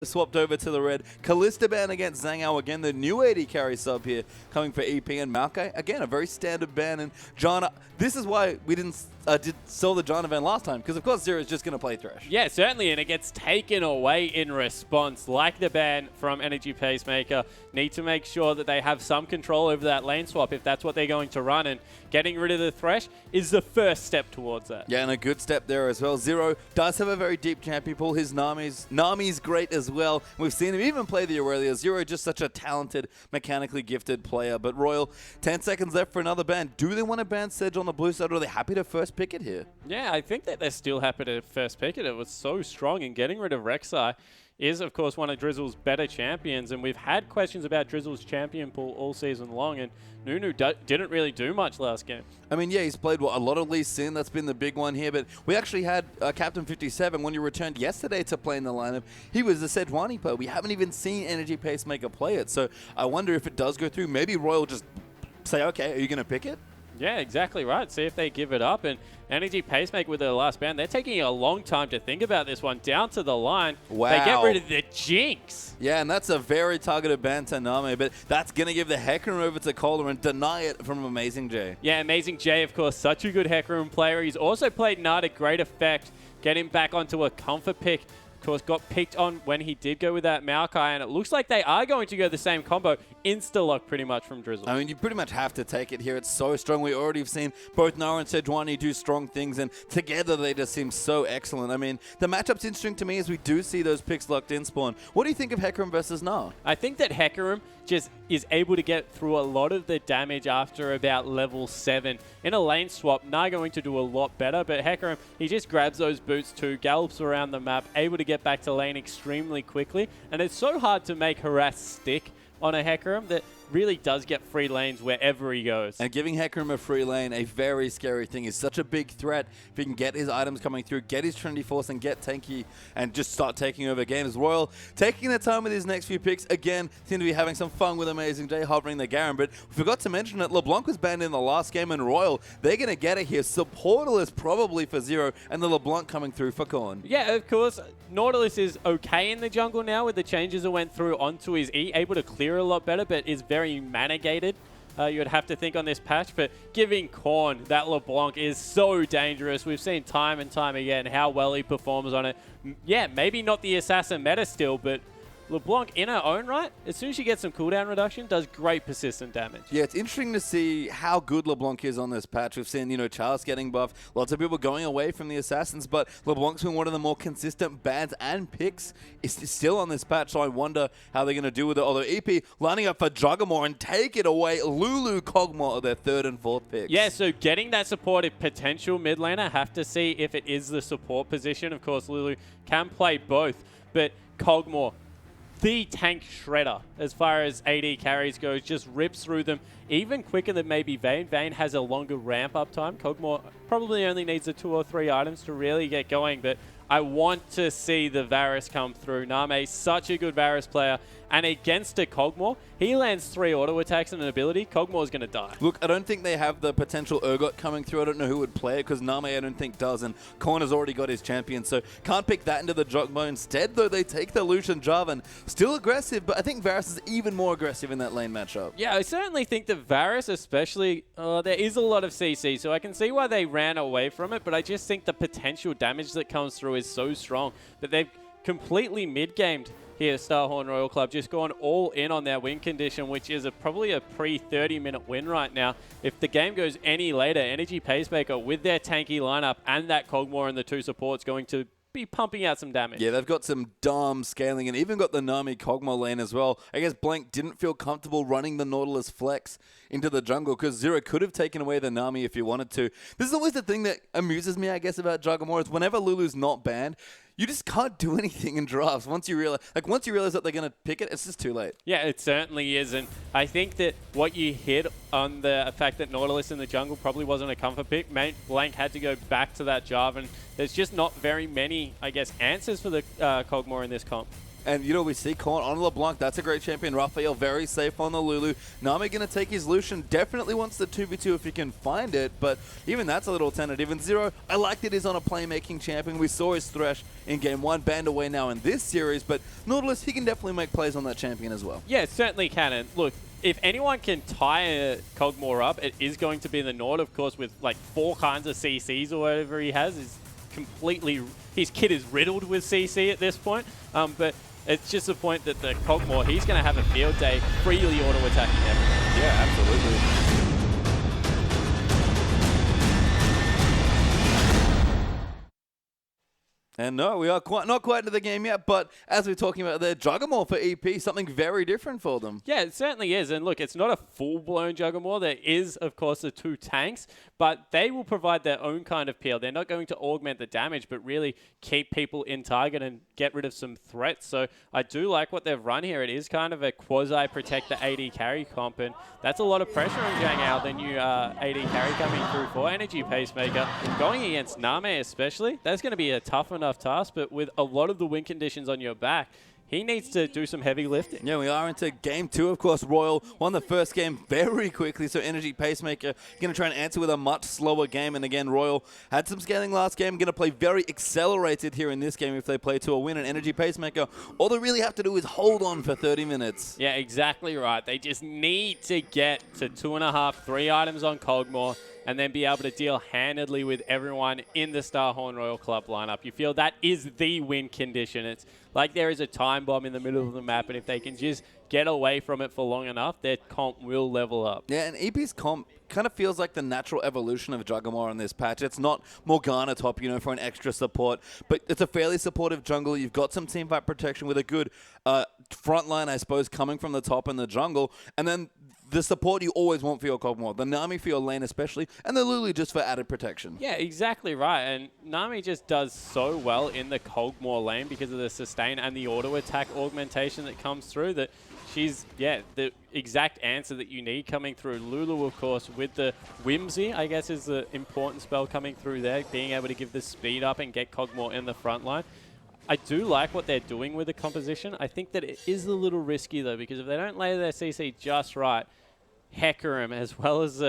Swapped over to the red. Kalista ban against Zhangao again, the new AD carry sub here, coming for EP and Maokai. Again, a very standard ban. And John, this is why we did sell the John event last time, because of course Zero is just going to play Thresh. Yeah, certainly, and it gets taken away in response, like the ban from Energy Pacemaker. Need to make sure that they have some control over that lane swap if that's what they're going to run, and getting rid of the Thresh is the first step towards that. Yeah, and a good step there as well. Zero does have a very deep champion pool. His Nami's great as well. We've seen him even play the Aurelia. Zero just such a talented, mechanically gifted player. But Royal, 10 seconds left for another ban. Do they want to ban Sedge on the blue side, or are they happy to first pick it here? Yeah, I think that they're still happy to first pick it. It was so strong, and getting rid of Rek'Sai is, of course, one of Drizzle's better champions, and we've had questions about Drizzle's champion pool all season long, and Nunu didn't really do much last game. I mean, yeah, he's played a lot of Lee Sin. That's been the big one here, but we actually had Captain 57 when he returned yesterday to play in the lineup. He was a Sejuani player. We haven't even seen Energy Pacemaker play it, so I wonder if it does go through. Maybe Royal just say, okay, are you going to pick it? Yeah, exactly right. See if they give it up. And Energy Pacemaker with their last ban, they're taking a long time to think about this one. Down to the line. Wow. They get rid of the Jinx. Yeah, and that's a very targeted ban to Nami, but that's going to give the Hecarim over to Kohler and deny it from Amazing J. Yeah, Amazing J, of course, such a good Hecarim player. He's also played Nard at great effect. Get him back onto a comfort pick. Of course, got picked on when he did go with that Maokai, and it looks like they are going to go the same combo. Insta-lock pretty much from Drizzle. I mean, you pretty much have to take it here. It's so strong. We already have seen both Nara and Sejuani do strong things, and together they just seem so excellent. I mean, the matchup's interesting to me as we do see those picks locked in spawn. What do you think of Hecarim versus Nara? I think that Hecarim just is able to get through a lot of the damage after about level 7. In a lane swap, Nara going to do a lot better, but Hecarim, he just grabs those boots too, gallops around the map, able to get back to lane extremely quickly, and it's so hard to make harass stick on a Hecarim that really does get free lanes wherever he goes. And giving Hecarim a free lane, a very scary thing. He's such a big threat. If he can get his items coming through, get his Trinity Force, and get tanky, and just start taking over games. Royal taking their time with his next few picks. Again, seem to be having some fun with Amazing J, hovering the Garen. But we forgot to mention that LeBlanc was banned in the last game, and Royal, they're going to get it here. Supportless probably for Zero, and the LeBlanc coming through for Korn. Yeah, of course. Nautilus is okay in the jungle now with the changes that went through onto his E, able to clear a lot better, but is very mana-gated. You would have to think on this patch, but giving Korn that LeBlanc is so dangerous. We've seen time and time again how well he performs on it. Yeah, maybe not the assassin meta still, but LeBlanc in her own right, as soon as she gets some cooldown reduction, does great persistent damage. Yeah, it's interesting to see how good LeBlanc is on this patch. We've seen, Charles getting buffed, lots of people going away from the assassins, but LeBlanc's been one of the more consistent bans and picks. Is still on this patch, so I wonder how they're going to do with it. Although EP lining up for Juggermore and take it away. Lulu Kog'Maw are their 3rd and 4th picks. Yeah, so getting that supportive potential mid laner, have to see if it is the support position. Of course, Lulu can play both, but Kog'Maw, the tank shredder as far as AD carries goes, just rips through them even quicker than maybe Vayne. Vayne has a longer ramp-up time. Kog'Maw probably only needs the 2 or 3 items to really get going, but I want to see the Varus come through. Name, such a good Varus player, and against a Kog'Maw, he lands 3 auto attacks and an ability. Kog'Maw's going to die. Look, I don't think they have the potential Urgot coming through. I don't know who would play it, because Name I don't think does, and Korn has already got his champion, so can't pick that into the Jugmo. Instead, though, they take the Lucian Jarvan. Still aggressive, but I think Varus is even more aggressive in that lane matchup. Yeah, I certainly think that Varus especially, there is a lot of CC, so I can see why they ran away from it, but I just think the potential damage that comes through is so strong that they've completely mid-gamed here, Starhorn Royal Club, just gone all in on their win condition, which is probably a pre-30-minute win right now. If the game goes any later, Energy Pacemaker with their tanky lineup and that Kog'Maw and the 2 supports going to be pumping out some damage. Yeah, they've got some dumb scaling and even got the Nami Kog'Maw lane as well. I guess Blank didn't feel comfortable running the Nautilus flex into the jungle because Zero could have taken away the Nami if he wanted to. This is always the thing that amuses me, I guess, about Juggermore is whenever Lulu's not banned, you just can't do anything in drafts. Once you realize that they're going to pick it, it's just too late. Yeah, it certainly is. And I think that what you hit on the fact that Nautilus in the jungle probably wasn't a comfort pick, Blank had to go back to that Jarvan. There's just not very many, I guess, answers for the Kog'Maw in this comp. And, you know, we see Corn on LeBlanc. That's a great champion. Raphael very safe on the Lulu. Nami going to take his Lucian. Definitely wants the 2v2 if he can find it, but even that's a little tentative. And Zero, I like that he's on a playmaking champion. We saw his Thresh in Game 1, banned away now in this series, but Nautilus, he can definitely make plays on that champion as well. Yeah, certainly can. And look, if anyone can tie Kog'Maw up, it is going to be the Nord, of course, with like 4 kinds of CCs or whatever he has. Is completely, his kit is riddled with CC at this point. But it's just the point that the Kog'Maw, he's going to have a field day, freely auto-attacking everything. Yeah, absolutely. And no, we are not quite into the game yet, but as we're talking about there, Juggernaut for EP, something very different for them. Yeah, it certainly is. And look, it's not a full-blown Juggernaut. There is, of course, the 2 tanks, but they will provide their own kind of peel. They're not going to augment the damage, but really keep people in target and get rid of some threats. So I do like what they've run here. It is kind of a quasi-protect the AD carry comp, and that's a lot of pressure on Zhang Ao, the new AD carry coming through for Energy Pacemaker. Going against Name especially, that's going to be a tough enough task, but with a lot of the win conditions on your back, he needs to do some heavy lifting. Yeah, we are into Game 2, of course. Royal won the first game very quickly, so Energy Pacemaker going to try and answer with a much slower game. And again, Royal had some scaling last game, going to play very accelerated here in this game if they play to a win. And Energy Pacemaker, all they really have to do is hold on for 30 minutes. Yeah, exactly right. They just need to get to 2.5, 3 items on Kog'Maw, and then be able to deal handedly with everyone in the Starhorn Royal Club lineup. You feel that is the win condition. It's like there is a time bomb in the middle of the map, and if they can just get away from it for long enough, their comp will level up. Yeah, and EP's comp kind of feels like the natural evolution of Juggernaut in this patch. It's not Morgana top, you know, for an extra support, but it's a fairly supportive jungle. You've got some teamfight protection with a good front line, I suppose, coming from the top in the jungle, and then the support you always want for your Kog'Maw, the Nami for your lane especially, and the Lulu just for added protection. Yeah, exactly right. And Nami just does so well in the Kog'Maw lane because of the sustain and the auto attack augmentation that comes through that she's, yeah, the exact answer that you need coming through. Lulu, of course, with the Whimsy, I guess is the important spell coming through there, being able to give the speed up and get Kog'Maw in the front line. I do like what they're doing with the composition. I think that it is a little risky, though, because if they don't lay their CC just right, Hecarim, as well as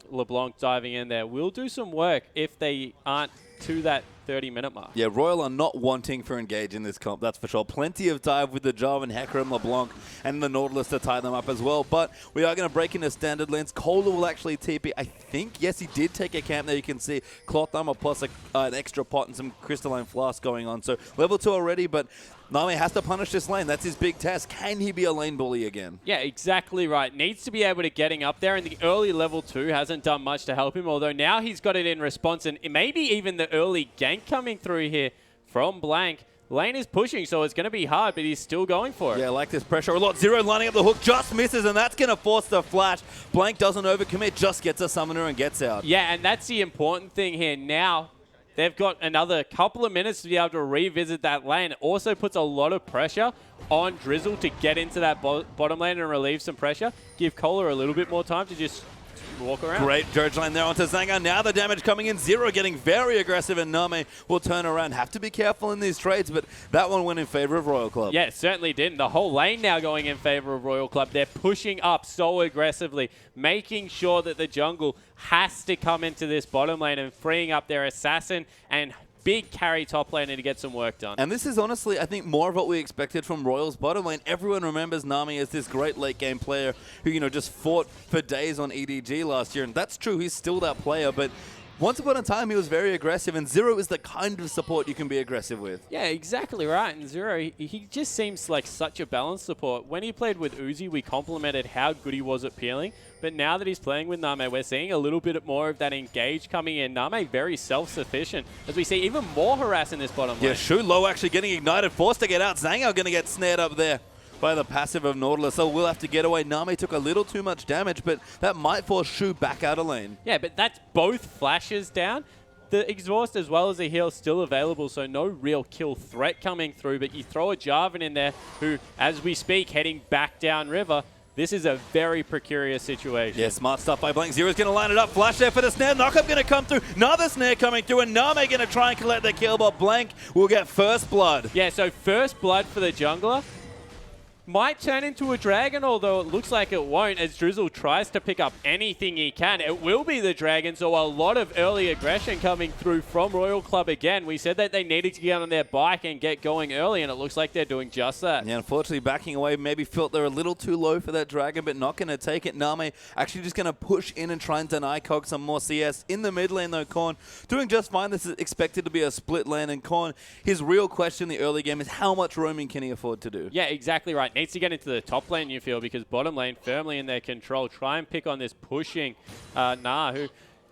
LeBlanc diving in there, will do some work if they aren't to that 30-minute mark. Yeah, Royal are not wanting for engage in this comp, that's for sure. Plenty of dive with the Jarvan, Hecarim, LeBlanc, and the Nautilus to tie them up as well. But we are going to break into standard lanes. Cola will actually TP, I think. Yes, he did take a camp there. You can see Cloth Armor plus an extra pot and some Crystalline Flask going on. So level 2 already, but Nami has to punish this lane. That's his big test. Can he be a lane bully again? Yeah, exactly right. Needs to be able to getting up there, and the early level 2 hasn't done much to help him, although now he's got it in response, and maybe even the early gank coming through here from Blank. Lane is pushing, so it's going to be hard, but he's still going for it. Yeah, I like this pressure a lot. Zero lining up the hook, just misses, and that's going to force the flash. Blank doesn't overcommit, just gets a summoner and gets out. Yeah, and that's the important thing here. Now, they've got another couple of minutes to be able to revisit that lane. It also puts a lot of pressure on Drizzle to get into that bottom lane and relieve some pressure. Give Kohler a little bit more time to just walk around. Great Dirge lane there onto Zanga. Now the damage coming in. Zero getting very aggressive, and Name will turn around. Have to be careful in these trades, but that one went in favor of Royal Club. Yeah, it certainly didn't. The whole lane now going in favor of Royal Club. They're pushing up so aggressively, making sure that the jungle has to come into this bottom lane and freeing up their assassin and big carry top laner to get some work done. And this is honestly, I think, more of what we expected from Royal's bottom lane. Everyone remembers Nami as this great late game player who, you know, just fought for days on EDG last year. And that's true, he's still that player, but once upon a time, he was very aggressive, and Zero is the kind of support you can be aggressive with. Yeah, exactly right. And Zero, he just seems like such a balanced support. When he played with Uzi, we complimented how good he was at peeling. But now that he's playing with Name, we're seeing a little bit more of that engage coming in. Name very self-sufficient, as we see even more harass in this bottom lane. Yeah, Shu Low actually getting ignited, forced to get out. Zhangao going to get snared up there by the passive of Nautilus, so we'll have to get away. Nami took a little too much damage, but that might force Shu back out of lane. Yeah, but that's both flashes down. The exhaust as well as the heal still available, so no real kill threat coming through, but you throw a Jarvan in there who, as we speak, heading back down river. This is a very precarious situation. Yeah, smart stuff by Blank. Zero's going to line it up. Flash there for the snare. Knockup going to come through. Another snare coming through. And Name going to try and collect the kill, but Blank will get first blood. Yeah, so first blood for the jungler. Might turn into a dragon, although it looks like it won't, as Drizzle tries to pick up anything he can. It will be the dragon, so a lot of early aggression coming through from Royal Club again. We said that they needed to get on their bike and get going early, and it looks like they're doing just that. Yeah, unfortunately, backing away, maybe felt they're a little too low for that dragon, but not going to take it. Name actually just going to push in and try and deny Cog some more CS. In the mid lane, though, Korn doing just fine. This is expected to be a split lane, and Korn, his real question in the early game is how much roaming can he afford to do? Yeah, exactly right. Needs to get into the top lane, you feel, because bottom lane firmly in their control. Try and pick on this pushing Nah, who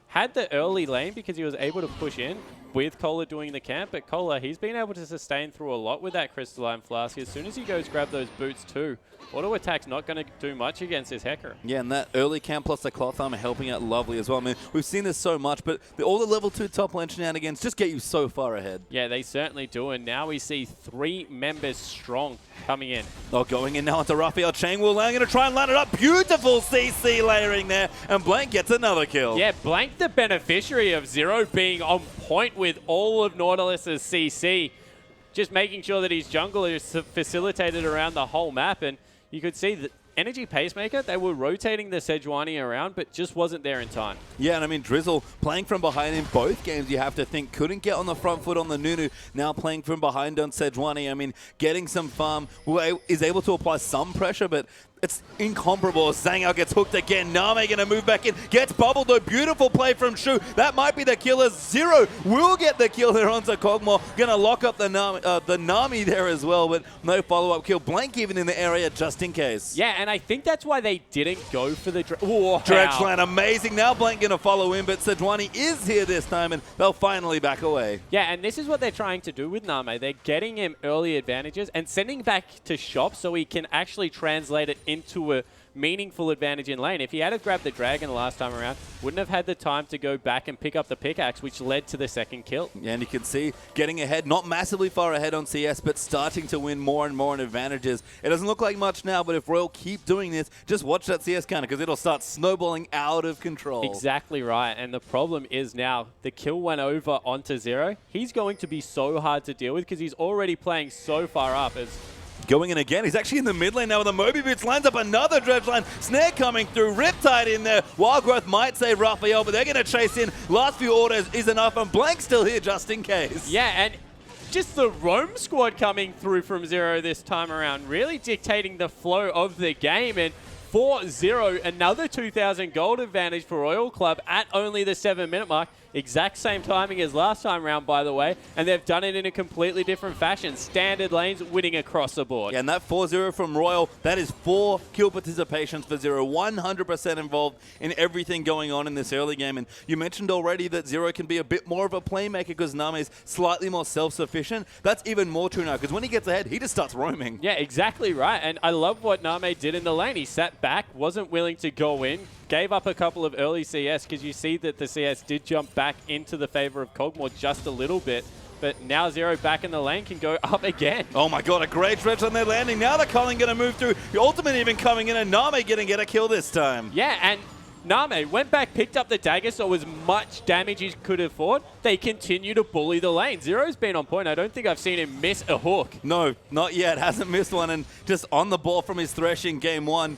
had the early lane because he was able to push in with Cola doing the camp. But Cola, he's been able to sustain through a lot with that Crystalline Flask. As soon as he goes grab those boots too, auto attack's not going to do much against this Hecker. Yeah, and that early camp plus the cloth armor helping out lovely as well. I mean, we've seen this so much, but all the level 2 top lane shenanigans just get you so far ahead. Yeah, they certainly do, and now we see 3 members strong coming in. Oh, going in now into Raphael. Chang Wu Lang going to try and line it up. Beautiful CC layering there, and Blank gets another kill. Yeah, Blank the beneficiary of Zero being on point with all of Nautilus's CC. Just making sure that his jungle is facilitated around the whole map, and you could see that Energy Pacemaker, they were rotating the Sejuani around, but just wasn't there in time. Yeah, and I mean, Drizzle playing from behind in both games, you have to think, couldn't get on the front foot on the Nunu, now playing from behind on Sejuani. I mean, getting some farm, is able to apply some pressure, but it's incomparable. Zhangao gets hooked again. Name going to move back in. Gets bubbled though. Beautiful play from Shu. That might be the killer. Zero will get the kill there onto Kog'Maw. Going to lock up the Nami there as well, but no follow-up kill. Blank even in the area just in case. Yeah, and I think that's why they didn't go for the Dredgeland. Amazing. Now Blank going to follow in, but Sejuani is here this time, and they'll finally back away. Yeah, and this is what they're trying to do with Name. They're getting him early advantages and sending back to shop so he can actually translate it into a meaningful advantage in lane. If he had grabbed the dragon last time around, wouldn't have had the time to go back and pick up the pickaxe, which led to the second kill. Yeah, and you can see getting ahead, not massively far ahead on CS, but starting to win more and more in advantages. It doesn't look like much now, but if Royal keep doing this, just watch that CS counter because it'll start snowballing out of control. Exactly right, and the problem is now the kill went over onto Zero. He's going to be so hard to deal with because he's already playing so far up. As going in again. He's actually in the mid lane now with a Moby Boots. Lines up another dredge line. Snare coming through. Riptide in there. Wild Growth might save Raphael, but they're going to chase in. Last few orders is enough, and Blank's still here just in case. Yeah, and just the roam squad coming through from Zero this time around, really dictating the flow of the game. And 4-0, another 2,000 gold advantage for Royal Club at only the 7-minute mark. Exact same timing as last time round, by the way, and they've done it in a completely different fashion. Standard lanes winning across the board. Yeah, and that 4-0 from Royal, that is 4 kill participations for Zero. 100% involved in everything going on in this early game. And you mentioned already that Zero can be a bit more of a playmaker because Name is slightly more self-sufficient. That's even more true now because when he gets ahead, he just starts roaming. Yeah, exactly right. And I love what Name did in the lane. He sat back, wasn't willing to go in, gave up a couple of early CS because you see that the CS did jump back into the favor of Kog'Maw just a little bit. But now Zero back in the lane can go up again. Oh my god, a great stretch on their landing. Now the Culling going to move through. The Ultimate even coming in, and Name going to get a kill this time. Yeah, and Name went back, picked up the dagger, so as much damage he could afford. They continue to bully the lane. Zero's been on point. I don't think I've seen him miss a hook. No, not yet. Hasn't missed one, and just on the ball from his thresh in game 1.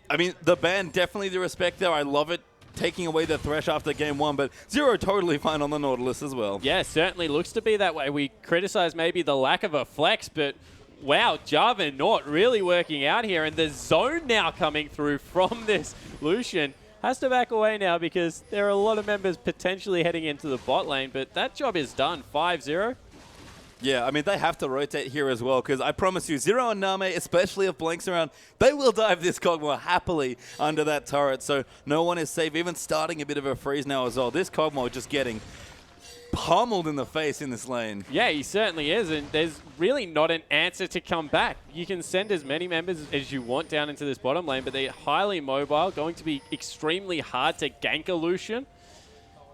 I mean, the ban, definitely the respect there. I love it, taking away the thresh after game 1, but Zero totally fine on the Nautilus as well. Yeah, certainly looks to be that way. We criticize maybe the lack of a flex, but wow, Java and Naut really working out here, and the zone now coming through from this Lucian. Has to back away now because there are a lot of members potentially heading into the bot lane, but that job is done. 5-0. Yeah, I mean, they have to rotate here as well, because I promise you, Zero and Name, especially if Blank's around, they will dive this Kog'Maw happily under that turret, so no one is safe, even starting a bit of a freeze now as well. This Kog'Maw just getting pummeled in the face in this lane. Yeah, he certainly is, and there's really not an answer to come back. You can send as many members as you want down into this bottom lane, but they're highly mobile, going to be extremely hard to gank a Lucian.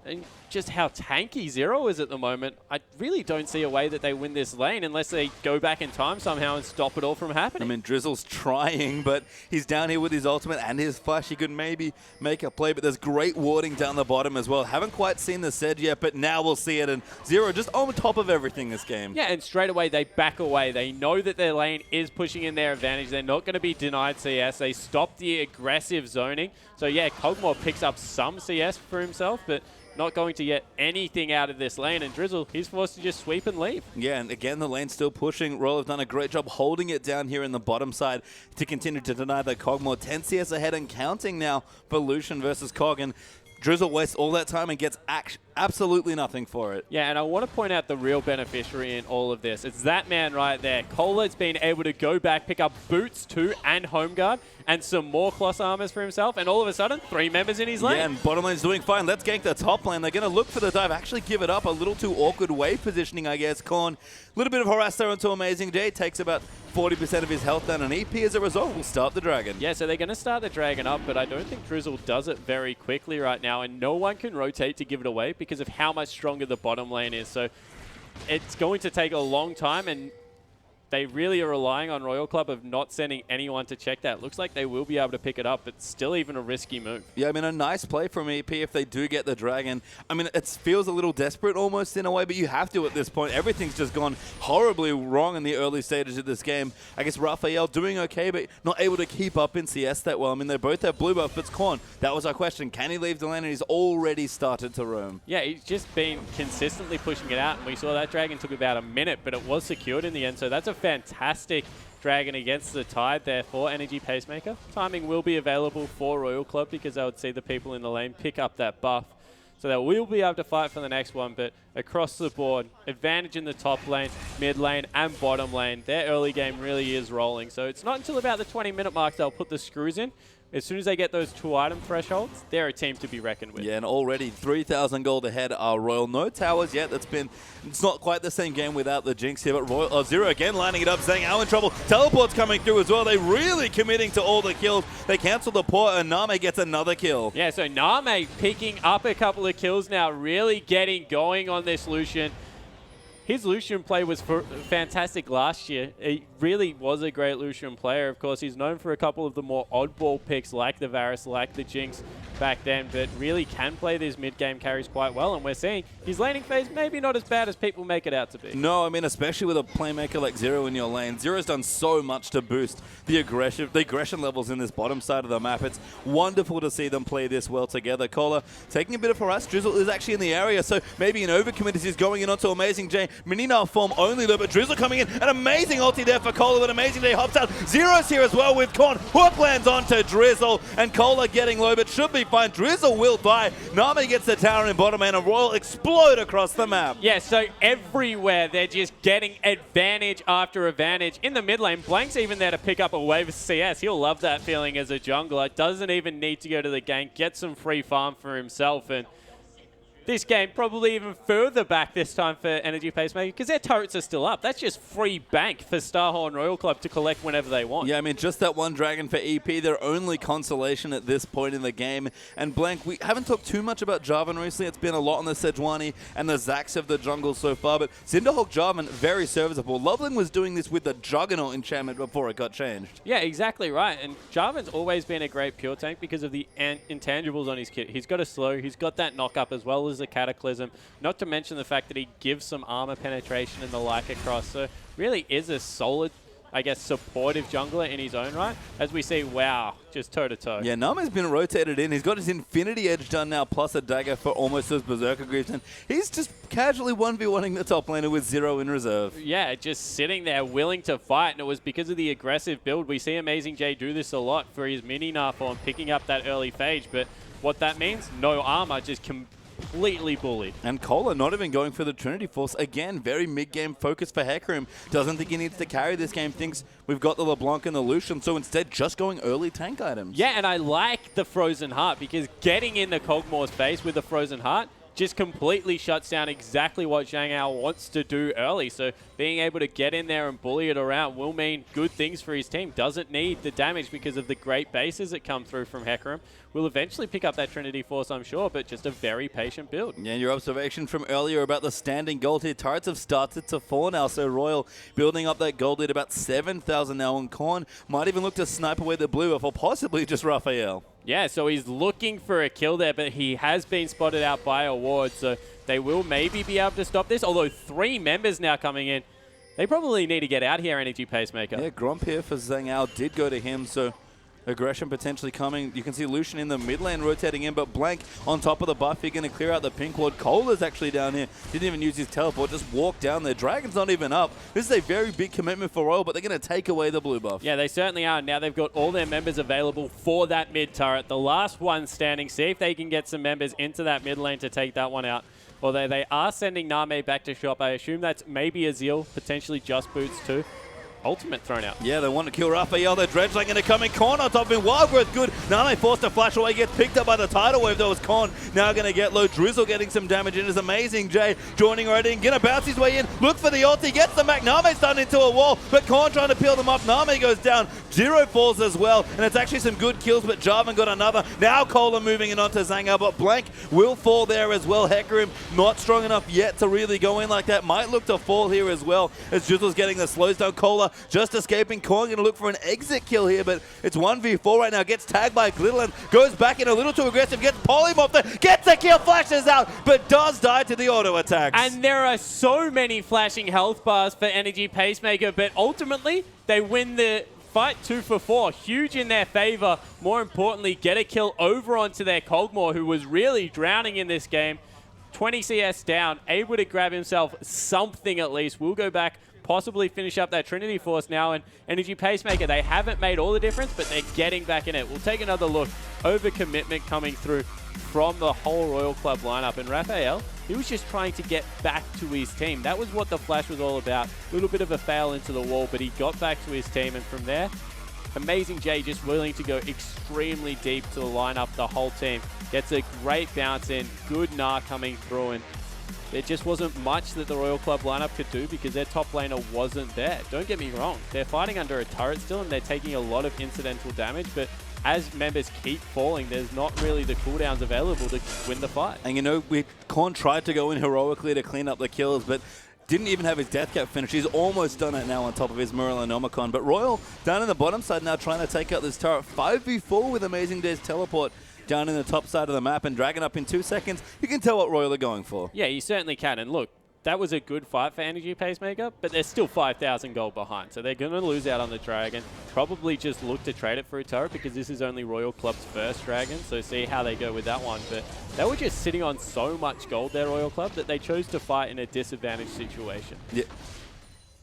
and just how tanky Zero is at the moment, I really don't see a way that they win this lane unless they go back in time somehow and stop it all from happening. I mean, Drizzle's trying, but he's down here with his ultimate and his flash. He could maybe make a play, but there's great warding down the bottom as well. Haven't quite seen the Sedge yet, but now we'll see it. And Zero just on top of everything this game. Yeah, and straight away they back away. They know that their lane is pushing in their advantage. They're not going to be denied CS. They stop the aggressive zoning. So yeah, Kog'Maw picks up some CS for himself, but not going to get anything out of this lane. And Drizzle, he's forced to just sweep and leave. Yeah, and again, the lane's still pushing. Royal have done a great job holding it down here in the bottom side to continue to deny the Kog'Maw. 10 CS ahead and counting now for Lucian versus Kog. And Drizzle wastes all that time and gets absolutely nothing for it. Yeah, and I want to point out the real beneficiary in all of this. It's that man right there. Cole's been able to go back, pick up boots too, and home guard, and some more Cloth Armors for himself, and all of a sudden, 3 members in his lane. Yeah, and bottom lane's doing fine. Let's gank the top lane. They're going to look for the dive, actually give it up. A little too awkward wave positioning, I guess. Korn, a little bit of harass there onto Amazing J. Takes about 40% of his health down, and EP as a result will start the Dragon. Yeah, so they're going to start the Dragon up, but I don't think Drizzle does it very quickly right now, and no one can rotate to give it away because of how much stronger the bottom lane is. So it's going to take a long time, and they really are relying on Royal Club of not sending anyone to check that. Looks like they will be able to pick it up, but still even a risky move. Yeah, I mean, a nice play from EP if they do get the Dragon. I mean, it feels a little desperate almost in a way, but you have to at this point. Everything's just gone horribly wrong in the early stages of this game. I guess Raphael doing okay, but not able to keep up in CS that well. I mean, they both have blue buff, but it's Korn. That was our question. Can he leave the lane? And he's already started to roam. Yeah, he's just been consistently pushing it out, and we saw that Dragon took about a minute, but it was secured in the end, so that's a fantastic Dragon against the Tide there for Energy Pacemaker. Timing will be available for Royal Club because I would see the people in the lane pick up that buff. So they will be able to fight for the next one, but across the board, advantage in the top lane, mid lane, and bottom lane. Their early game really is rolling. So it's not until about the 20-minute mark they'll put the screws in. As soon as they get those 2-item thresholds, they're a team to be reckoned with. Yeah, and already 3,000 gold ahead are Royal. No towers yet. It's not quite the same game without the Jinx here, but Royal Zero again lining it up, saying, "I'm in trouble." Teleport's coming through as well. They really committing to all the kills. They cancel the port, and Name gets another kill. Yeah, so Name picking up a couple of kills now, really getting going on this Lucian. His Lucian play was fantastic last year. He really was a great Lucian player. Of course, he's known for a couple of the more oddball picks like the Varus, like the Jinx back then, but really can play these mid-game carries quite well, and we're seeing his laning phase maybe not as bad as people make it out to be. No, I mean, especially with a playmaker like Zero in your lane. Zero's done so much to boost the aggression levels in this bottom side of the map. It's wonderful to see them play this well together. Kohler taking a bit of harass. Drizzle is actually in the area, so maybe an overcommit as he's going in onto Amazing J. Mininar form only though, but Drizzle coming in. An amazing ulti there for Kohler, but Amazing J hops out. Zero's here as well with Korn. Hook lands onto Drizzle, and Kohler getting low, but should be fine. Drizzle will die. Nami gets the tower in bottom lane, and Royal explode across the map. Yeah, so everywhere they're just getting advantage after advantage. In the mid lane, Blank's even there to pick up a wave of CS. He'll love that feeling as a jungler. Doesn't even need to go to the gank, get some free farm for himself, and this game probably even further back this time for Energy Pacemaker because their turrets are still up. That's just free bank for Starhorn Royal Club to collect whenever they want. Yeah, I mean, just that one Dragon for EP, their only consolation at this point in the game. And Blank, we haven't talked too much about Jarvan recently. It's been a lot on the Sejuani and the Zax of the jungle so far, but Cinderhawk Jarvan, very serviceable. Loveling was doing this with the Juggernaut enchantment before it got changed. Yeah, exactly right. And Jarvan's always been a great pure tank because of the intangibles on his kit. He's got a slow, he's got that knock up as well as a Cataclysm, not to mention the fact that he gives some armor penetration and the like across, so really is a solid, I guess, supportive jungler in his own right, as we see, wow, just toe-to-toe. Yeah, Nami's been rotated in. He's got his Infinity Edge done now, plus a dagger for almost those Berserker Greaves, and he's just casually 1v1ing the top laner with Zero in reserve. Yeah, just sitting there willing to fight, and it was because of the aggressive build. We see Amazing J do this a lot for his mini-Nar form, picking up that early phage, but what that means, no armor, just completely bullied. And Kohler not even going for the Trinity Force. Again, very mid-game focus for Hecarim. Doesn't think he needs to carry this game. Thinks we've got the LeBlanc and the Lucian, so instead just going early tank items. Yeah, and I like the Frozen Heart because getting in the Kog'Maw's face with the Frozen Heart just completely shuts down exactly what Zhang Ao wants to do early. So being able to get in there and bully it around will mean good things for his team. Doesn't need the damage because of the great bases that come through from Hecarim. Will eventually pick up that Trinity Force, I'm sure, but just a very patient build. Yeah, and your observation from earlier about the standing gold here, turrets have started to fall now, so Royal building up that gold lead about 7,000 now, and Korn might even look to snipe away the blue or possibly just Raphael. Yeah, so he's looking for a kill there, but he has been spotted out by a ward, so they will maybe be able to stop this, although 3 members now coming in. They probably need to get out here, Energy Pacemaker. Yeah, Gromp here for Zhang Ao did go to him, so aggression potentially coming. You can see Lucian in the mid lane rotating in, but Blank on top of the buff. He's going to clear out the pink ward. Cola's actually down here. Didn't even use his teleport, just walked down there. Dragon's not even up. This is a very big commitment for Royal, but they're going to take away the blue buff. Yeah, they certainly are. Now they've got all their members available for that mid turret. The last one standing. See if they can get some members into that mid lane to take that one out. Although they are sending Name back to shop. I assume that's maybe Azil, potentially just Boots too. Ultimate thrown out. Yeah, they want to kill Raphael. They're Dredgeling going to come in. Korn on top of him. Wildgrowth good. Name forced to flash away. Gets picked up by the tidal wave. That was Korn. Now going to get low. Drizzle getting some damage in. Is amazing. Jay joining right in. Going to bounce his way in. Look for the ulti. Gets the Mac. Name's done into a wall. But Korn trying to peel them up. Name goes down. Zero falls as well. And it's actually some good kills. But Jarvan got another. Now Cola moving in onto Zhang Ao. But Blank will fall there as well. Hecarim not strong enough yet to really go in like that. Might look to fall here as well. As Drizzle's getting the slows down. Cola just escaping. Korn going to look for an exit kill here, but it's 1v4 right now. Gets tagged by Glittland, goes back in a little too aggressive, gets polymorphed there, gets the kill, flashes out, but does die to the auto attacks. And there are so many flashing health bars for Energy Pacemaker, but ultimately they win the fight 2 for 4. Huge in their favor. More importantly, get a kill over onto their Kog'Maw, who was really drowning in this game. 20 CS down, able to grab himself something at least. We'll go back, possibly finish up that Trinity Force now, and Energy Pacemaker, they haven't made all the difference, but they're getting back in it. We'll take another look. Overcommitment coming through from the whole Royal Club lineup, and Raphael, he was just trying to get back to his team. That was what the flash was all about. A little bit of a fail into the wall, but he got back to his team, and from there, Amazing Jay just willing to go extremely deep to the lineup, the whole team. Gets a great bounce in, good Gnar coming through, and there just wasn't much that the Royal Club lineup could do because their top laner wasn't there. Don't get me wrong, they're fighting under a turret still and they're taking a lot of incidental damage, but as members keep falling, there's not really the cooldowns available to win the fight. And you know, Korn tried to go in heroically to clean up the kills, but didn't even have his death cap finished. He's almost done it now on top of his Muralonomicon. But Royal down in the bottom side now trying to take out this turret. 5v4 with Amazing Jay's teleport down in the top side of the map and Dragon up in 2 seconds. You can tell what Royal are going for. Yeah, you certainly can. And look, that was a good fight for Energy Pacemaker, but they're still 5,000 gold behind. So they're going to lose out on the Dragon. Probably just look to trade it for a turret because this is only Royal Club's first Dragon. So see how they go with that one. But they were just sitting on so much gold there, Royal Club, that they chose to fight in a disadvantaged situation. Yeah.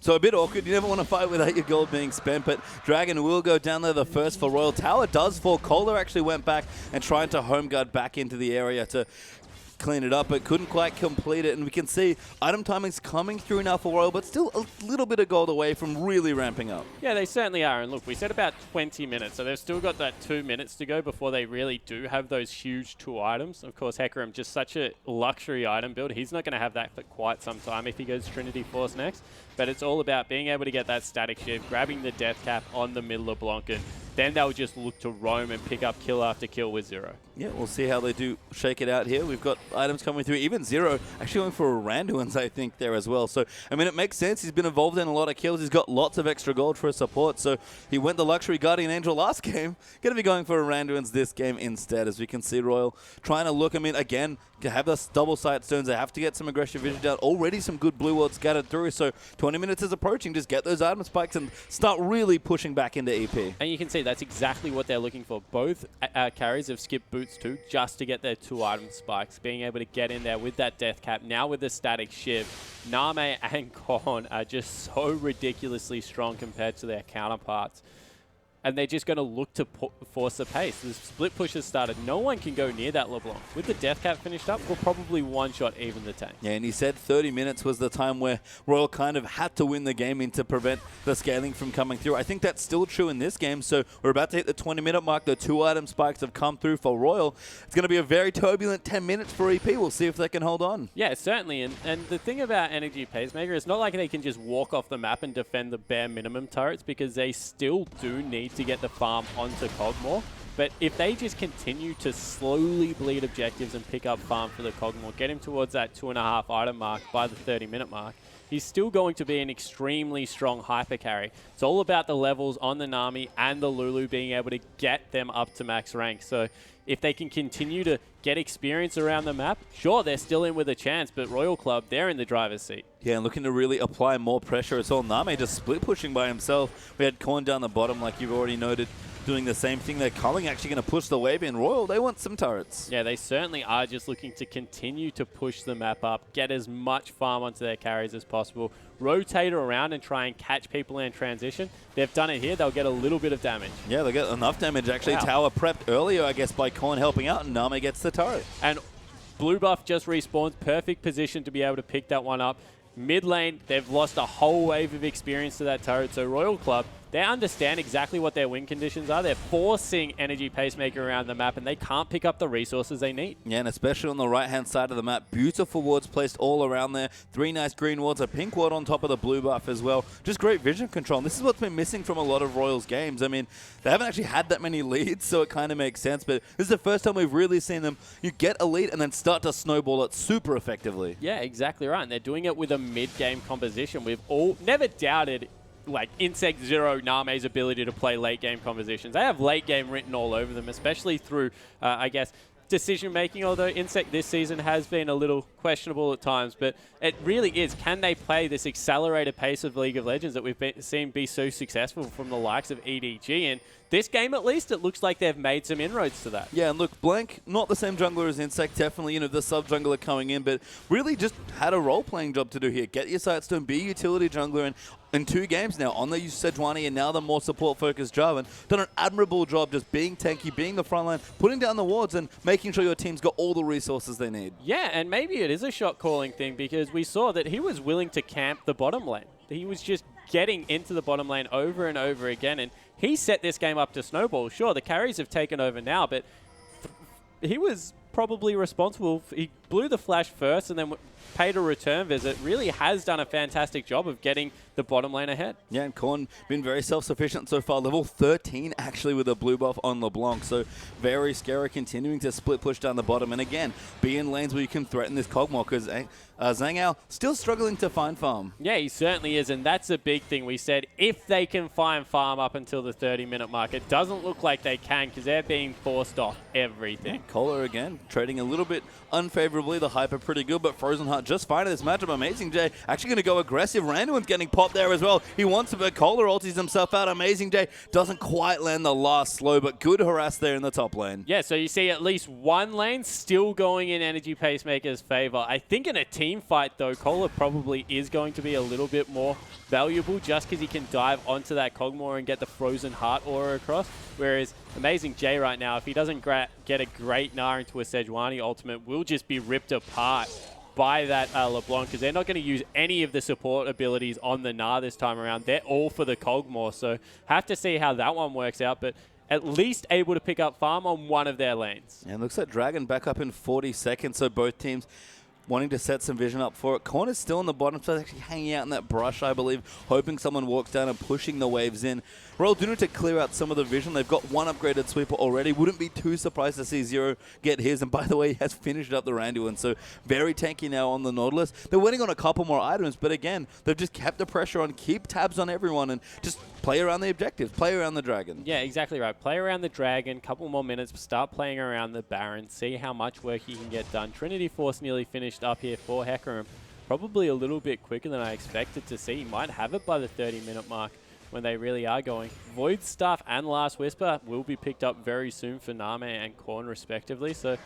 So a bit awkward. You never want to fight without your gold being spent, but Dragon will go down there the first for Royal. Tower does fall. Kohler actually went back and tried to home guard back into the area to clean it up, but couldn't quite complete it. And we can see item timing's coming through now for Royal, but still a little bit of gold away from really ramping up. Yeah, they certainly are. And look, we said about 20 minutes, so they've still got that 2 minutes to go before they really do have those huge 2 items. Of course, Hecarim, just such a luxury item build. He's not going to have that for quite some time if he goes Trinity Force next. But it's all about being able to get that static shift, grabbing the death cap on the middle of Blanc, and then they'll just look to roam and pick up kill after kill with Zero. Yeah, we'll see how they do shake it out here. We've got items coming through. Even Zero actually going for a Randuin's, I think, there as well. So, I mean, it makes sense. He's been involved in a lot of kills. He's got lots of extra gold for his support. So, he went the Luxury Guardian Angel last game. Going to be going for a Randuin's this game instead, as we can see Royal trying to look. I mean, again, to have the double sight stones, they have to get some aggressive vision down. Already some good blue wards scattered through. So, 20 minutes is approaching. Just get those item spikes and start really pushing back into EP. And you can see that's exactly what they're looking for. Both carries have skipped Boots too, just to get their 2 item spikes, being able to get in there with that death cap. Now with the static shift, Name and Korn are just so ridiculously strong compared to their counterparts. and they're just going to look to force the pace. The split push has started. No one can go near that LeBlanc. With the death cap finished up, we'll probably one-shot even the tank. Yeah, and he said 30 minutes was the time where Royal kind of had to win the game in to prevent the scaling from coming through. I think that's still true in this game, so we're about to hit the 20-minute mark. The 2 item spikes have come through for Royal. It's going to be a very turbulent 10 minutes for EP. We'll see if they can hold on. Yeah, certainly. And the thing about Energy Pacemaker, it's not like they can just walk off the map and defend the bare minimum turrets, because they still do need to get the farm onto Cogmore. But if they just continue to slowly bleed objectives and pick up farm for the Cogmore, get him towards that 2.5 item mark by the 30-minute mark, he's still going to be an extremely strong hyper carry. It's all about the levels on the Nami and the Lulu being able to get them up to max rank. So if they can continue to get experience around the map, sure, they're still in with a chance, but Royal Club, they're in the driver's seat. Yeah, and looking to really apply more pressure as well. Name just split pushing by himself. We had Korn down the bottom, like you've already noted, doing the same thing. They're Culling actually going to push the wave in. Royal, they want some turrets. Yeah, they certainly are just looking to continue to push the map up, get as much farm onto their carries as possible, rotate around and try and catch people in transition. They've done it here. They'll get a little bit of damage. Yeah, they'll get enough damage, actually. Wow. Tower prepped earlier, I guess, by Korn helping out, and Name gets the turret. And Blue Buff just respawns. Perfect position to be able to pick that one up. Mid lane, they've lost a whole wave of experience to that turret. So Royal Club, they understand exactly what their win conditions are. They're forcing Energy Pacemaker around the map, and they can't pick up the resources they need. Yeah, and especially on the right-hand side of the map, beautiful wards placed all around there. 3 nice green wards, a pink ward on top of the blue buff as well. Just great vision control. And this is what's been missing from a lot of Royals games. I mean, they haven't actually had that many leads, so it kind of makes sense. But this is the first time we've really seen them, you get a lead and then start to snowball it super effectively. Yeah, exactly right. And they're doing it with a mid-game composition. We've all never doubted like Insect Zero Name's ability to play late game compositions. They have late game written all over them, especially through, I guess, decision making, although Insect this season has been a little questionable at times, but it really is, can they play this accelerated pace of League of Legends that we've seen be so successful from the likes of EDG? And this game, at least, it looks like they've made some inroads to that. Yeah, and look, Blank, not the same jungler as Insect, definitely, the sub-jungler coming in, but really just had a role-playing job to do here. Get your Sightstone, be a utility jungler, and in 2 games now, on the Sejuani and now the more support-focused Jarvan, done an admirable job just being tanky, being the front line, putting down the wards, and making sure your team's got all the resources they need. Yeah, and maybe it is a shot-calling thing, because we saw that he was willing to camp the bottom lane. He was just getting into the bottom lane over and over again, and he set this game up to snowball. Sure, the carries have taken over now, but he was probably responsible. He blew the flash first and then paid a return visit. Really has done a fantastic job of getting the bottom lane ahead. Yeah, and Korn been very self-sufficient so far. Level 13 actually with a blue buff on LeBlanc. So very scary, continuing to split push down the bottom. And again, be in lanes where you can threaten this Cogmore, because Zhang still struggling to find farm. Yeah, he certainly is, and that's a big thing. We said if they can find farm up until the 30-minute mark, it doesn't look like they can, because they're being forced off everything. Yeah, Kohler again, trading a little bit unfavorably. The hyper pretty good, but Frozen Heart just fine in this matchup. Amazing J actually going to go aggressive. Randuin's getting popped there as well. He wants to, but Kohler ulties himself out. Amazing J doesn't quite land the last slow, but good harass there in the top lane. Yeah, so you see at least one lane still going in Energy Pacemaker's favor. I think in a team fight, though, Kohler probably is going to be a little bit more valuable, just because he can dive onto that Cogmore and get the Frozen Heart aura across. Whereas Amazing J right now, if he doesn't get a great Gnar into a Sejuani ultimate, will just be ripped apart by that LeBlanc, because they're not going to use any of the support abilities on the Gnar this time around. They're all for the Cogmore, so have to see how that one works out, but at least able to pick up farm on one of their lanes. And looks like Dragon back up in 40 seconds, so both teams wanting to set some vision up for it. Korn is still on the bottom, so actually hanging out in that brush, I believe, hoping someone walks down and pushing the waves in. Royal do need to clear out some of the vision. They've got one upgraded sweeper already. Wouldn't be too surprised to see Zero get his. And by the way, he has finished up the Randuin, so very tanky now on the Nautilus. They're winning on a couple more items, but again, they've just kept the pressure on, keep tabs on everyone, and just play around the objectives, play around the Dragon. Yeah, exactly right. Play around the Dragon, couple more minutes, start playing around the Baron, see how much work you can get done. Trinity Force nearly finished up here for Hecarim. Probably a little bit quicker than I expected to see. He might have it by the 30-minute mark when they really are going. Void Staff and Last Whisper will be picked up very soon for Name and Korn respectively. So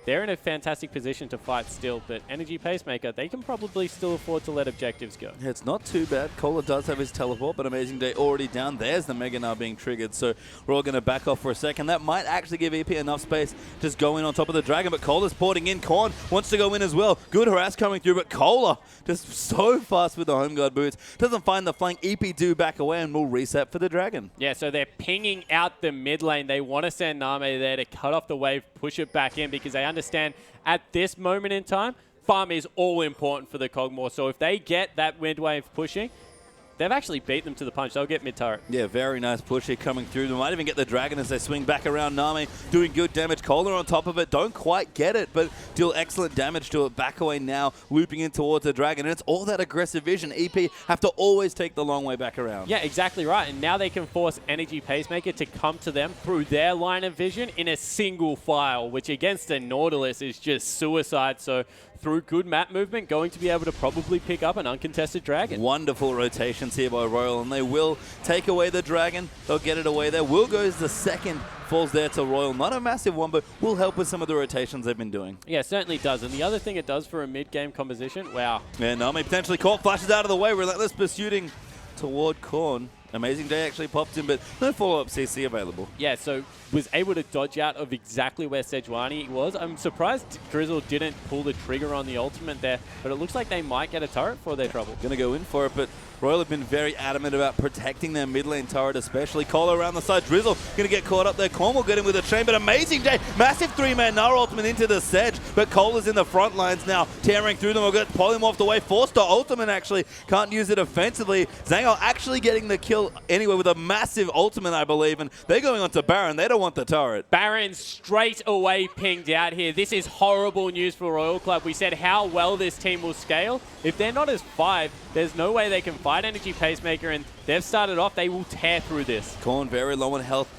they're in a fantastic position to fight still. But Energy Pacemaker, they can probably still afford to let objectives go. Yeah, it's not too bad. Cola does have his teleport, but Amazing Day already down. There's the Mega now being triggered, so we're all going to back off for a second. That might actually give EP enough space just go in on top of the Dragon, but Cola's porting in. Korn wants to go in as well. Good harass coming through, but Cola just so fast with the home guard boots. Doesn't find the flank. EP do back away, and we'll reset for the Dragon. Yeah, so they're pinging out the mid lane. They want to send Name there to cut off the wave, push it back in, because they understand at this moment in time, farm is all important for the Kog'Maw. So if they get that mid wave pushing, they've actually beat them to the punch. They'll get mid-turret. Yeah, very nice push here coming through. They might even get the Dragon as they swing back around Nami, doing good damage. Cola on top of it. Don't quite get it, but deal excellent damage to it. Back away now, looping in towards the Dragon. And it's all that aggressive vision. EP have to always take the long way back around. Yeah, exactly right. And now they can force Energy Pacemaker to come to them through their line of vision in a single file, which against a Nautilus is just suicide. So through good map movement, going to be able to probably pick up an uncontested Dragon. Wonderful rotations here by Royal, and they will take away the Dragon. They'll get it away there. Will goes the second, falls there to Royal. Not a massive one, but will help with some of the rotations they've been doing. Yeah, certainly does. And the other thing it does for a mid-game composition, wow. Yeah, Nami potentially caught, flashes out of the way. Relentless pursuing toward Korn. Amazing Day actually popped in, but no follow-up CC available. Yeah, so was able to dodge out of exactly where Sejuani was. I'm surprised Drizzle didn't pull the trigger on the ultimate there, but it looks like they might get a turret for their trouble. Going to go in for it, but Royal have been very adamant about protecting their mid lane turret, especially. Cola around the side. Drizzle going to get caught up there. Korn will get him with a chain, but Amazing Day, massive three-man Nara ultimate into the Sedge, but Cola's in the front lines now, tearing through them. We'll get Polymorph the way. Forced to ultimate, actually. Can't use it offensively. Zhangao actually getting the kill anyway with a massive ultimate, I believe, and they're going on to Baron. They don't want the turret. Baron straight away pinged out here. This is horrible news for Royal Club. We said how well this team will scale. If they're not as 5, there's no way they can fight Energy Pacemaker, and they've started off. They will tear through this. Korn very low on health,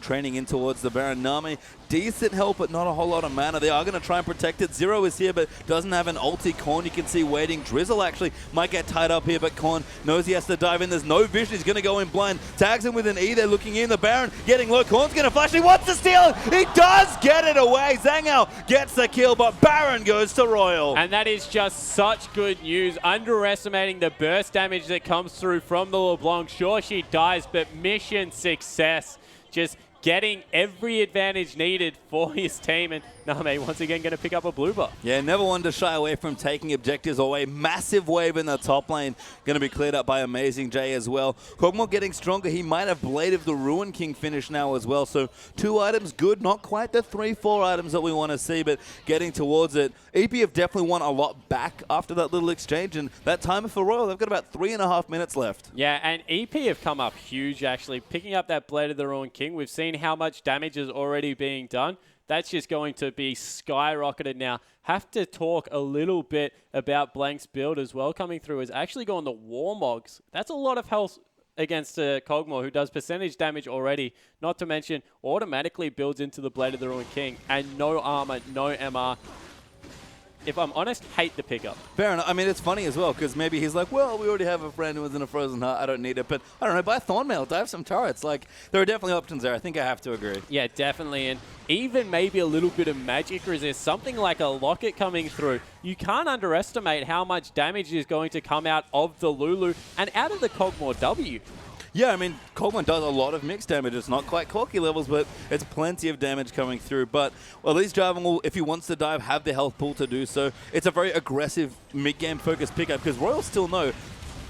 training in towards the Baron. Nami, decent help, but not a whole lot of mana. They are going to try and protect it. Zero is here, but doesn't have an ulti. Korn, you can see waiting. Drizzle actually might get tied up here, but Korn knows he has to dive in. There's no vision. He's going to go in blind. Tags him with an E. They're looking in. The Baron getting low. Korn's going to flash. He wants to steal. He does get it away. Zhangao gets the kill, but Baron goes to Royal. And that is just such good news. Underestimating the burst damage that comes through from the LeBlanc. Sure, she dies, but mission success. Just getting every advantage needed for his team, and Name once again going to pick up a blue buff. Yeah, never one to shy away from taking objectives away. Massive wave in the top lane. Going to be cleared up by Amazing J as well. Kog'Maw getting stronger. He might have Blade of the Ruin King finish now as well. So 2 items good. Not quite the 3-4 items that we want to see, but getting towards it. EP have definitely won a lot back after that little exchange, and that timer for Royal, they've got about 3.5 minutes left. Yeah, and EP have come up huge, actually. Picking up that Blade of the Ruin King, we've seen how much damage is already being done. That's just going to be skyrocketed now. Have to talk a little bit about Blank's build as well coming through. Is actually going to Warmogs. That's a lot of health against Kog'Maw, who does percentage damage already. Not to mention, automatically builds into the Blade of the Ruin King. And no armor, no MR. If I'm honest, hate the pickup. Fair enough. I mean, it's funny as well, because maybe he's like, well, we already have a friend who was in a Frozen Heart. I don't need it. But, I don't know, buy Thornmail, dive some turrets. Like, there are definitely options there. I think I have to agree. Yeah, definitely. And even maybe a little bit of magic resist, something like a Locket coming through. You can't underestimate how much damage is going to come out of the Lulu and out of the Kog'Maw W. Yeah, I mean, Kog'Maw does a lot of mixed damage. It's not quite Corki levels, but it's plenty of damage coming through. But, well, at least Jarvan will, if he wants to dive, have the health pool to do so. It's a very aggressive mid-game focused pickup, because Royals still know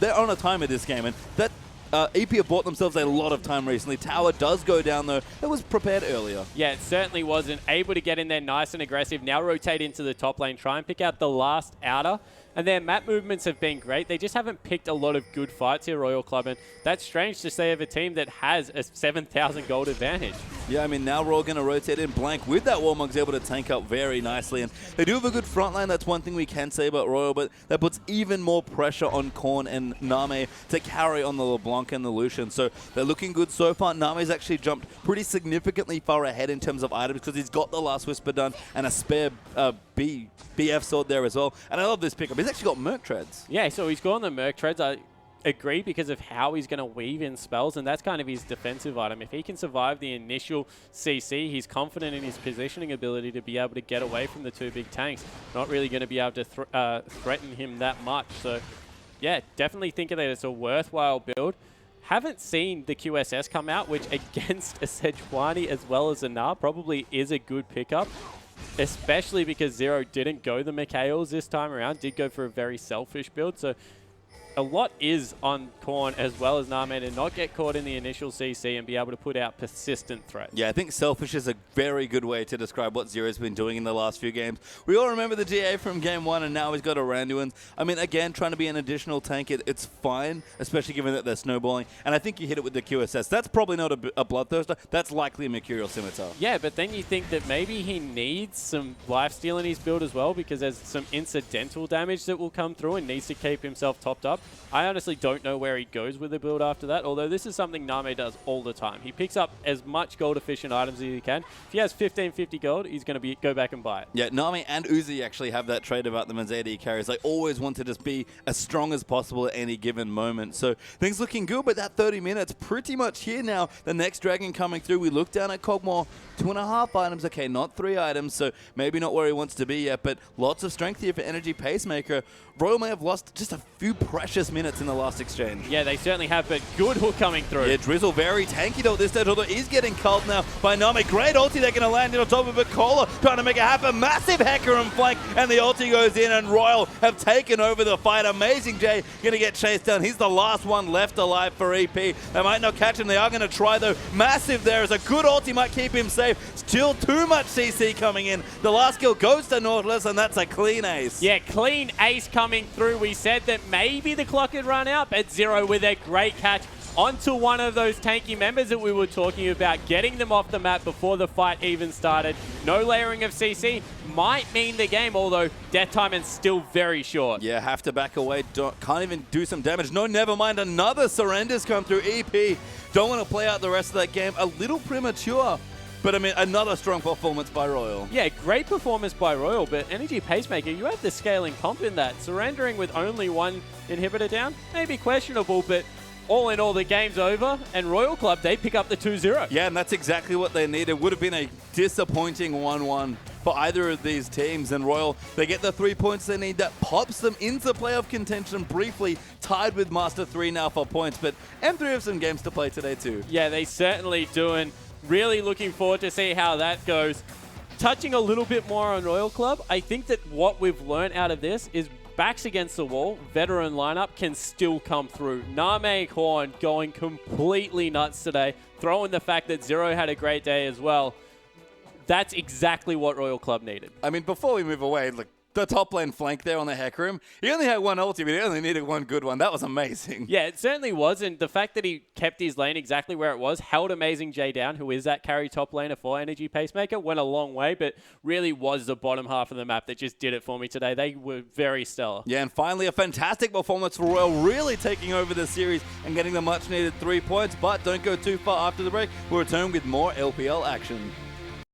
they're on a timer this game, and that EP have bought themselves a lot of time recently. Tower does go down, though. It was prepared earlier. Yeah, it certainly wasn't. Able to get in there nice and aggressive. Now rotate into the top lane. Try and pick out the last outer. And their map movements have been great. They just haven't picked a lot of good fights here, Royal Club. And that's strange to say of a team that has a 7,000 gold advantage. Yeah, I mean, now we're all going to rotate in. Blank with that Warmog's able to tank up very nicely. And they do have a good front line. That's one thing we can say about Royal, but that puts even more pressure on Korn and Name to carry on the LeBlanc and the Lucian. So they're looking good so far. Name's actually jumped pretty significantly far ahead in terms of items, because he's got the last Whisper done and a spare BF sword there as well. And I love this pickup. He's actually got Merc Treads. Yeah, so he's gone the Merc Treads. agree because of how he's going to weave in spells, and that's kind of his defensive item. If he can survive the initial CC, he's confident in his positioning ability to be able to get away from the two big tanks. Not really going to be able to threaten him that much. So, yeah, definitely think that it's a worthwhile build. Haven't seen the QSS come out, which against a Sejuani as well as a Nah probably is a good pickup, especially because Zero didn't go the Mikhails this time around, did go for a very selfish build. So a lot is on Korn as well as Name to not get caught in the initial CC and be able to put out persistent threats. Yeah, I think selfish is a very good way to describe what Zero's been doing in the last few games. We all remember the GA from game 1, and now he's got a Randuin. I mean, again, trying to be an additional tank, it's fine, especially given that they're snowballing. And I think you hit it with the QSS. That's probably not a Bloodthirster. That's likely a Mercurial Scimitar. Yeah, but then you think that maybe he needs some lifesteal in his build as well, because there's some incidental damage that will come through and needs to keep himself topped up. I honestly don't know where he goes with the build after that, although this is something Name does all the time. He picks up as much gold-efficient items as he can. If he has 1550 gold, he's going to go back and buy it. Yeah, Name and Uzi actually have that trait about them as AD carriers. They always want to just be as strong as possible at any given moment. So things looking good, but that 30 minutes pretty much here now. The next Dragon coming through. We look down at Kog'Maw. 2.5 items. Okay, not 3 items, so maybe not where he wants to be yet, but lots of strength here for Energy Pacemaker. Royal may have lost just a few precious minutes in the last exchange. Yeah, they certainly have, but good hook coming through. Yeah, Drizzle very tanky though at this stage, although he's getting culled now by Nami. Great ulti they're going to land in on top of it. Cola trying to make it happen. Massive Hecarim flank, and the ulti goes in, and Royal have taken over the fight. Amazing J going to get chased down. He's the last one left alive for EP. They might not catch him. They are going to try though. Massive there is a good ulti, might keep him safe. Still too much CC coming in. The last kill goes to Nautilus, and that's a clean ace. Yeah, clean ace coming through. We said that maybe the clock had run out, but Zero with a great catch onto one of those tanky members that we were talking about, getting them off the map before the fight even started. No layering of CC might mean the game, although death time is still very short. Yeah, have to back away. Can't even do some damage. No, never mind. Another surrenders come through. EP don't want to play out the rest of that game. A little premature. But, I mean, another strong performance by Royal. Yeah, great performance by Royal, but Energy Pacemaker, you have the scaling comp in that. Surrendering with only one inhibitor down, maybe questionable, but all in all, the game's over, and Royal Club, they pick up the 2-0. Yeah, and that's exactly what they needed. Would have been a disappointing 1-1 for either of these teams. And Royal, they get the 3 points they need. That pops them into playoff contention briefly, tied with Master 3 now for points. But M3 have some games to play today too. Yeah, they certainly do, and really looking forward to see how that goes. Touching a little bit more on Royal Club, I think that what we've learned out of this is backs against the wall, veteran lineup can still come through. Name Horn going completely nuts today, throwing the fact that Zero had a great day as well. That's exactly what Royal Club needed. I mean, before we move away, look, the top lane flank there on the Hecarim, he only had one ulti, but he only needed one good one. That was amazing. Yeah, it certainly was, and the fact that he kept his lane exactly where it was, held Amazing J down, who is that carry top laner for Energy Pacemaker, went a long way, but really was the bottom half of the map that just did it for me today. They were very stellar. Yeah, and finally a fantastic performance for Royal, really taking over the series and getting the much-needed 3 points, but don't go too far after the break. We'll return with more LPL action.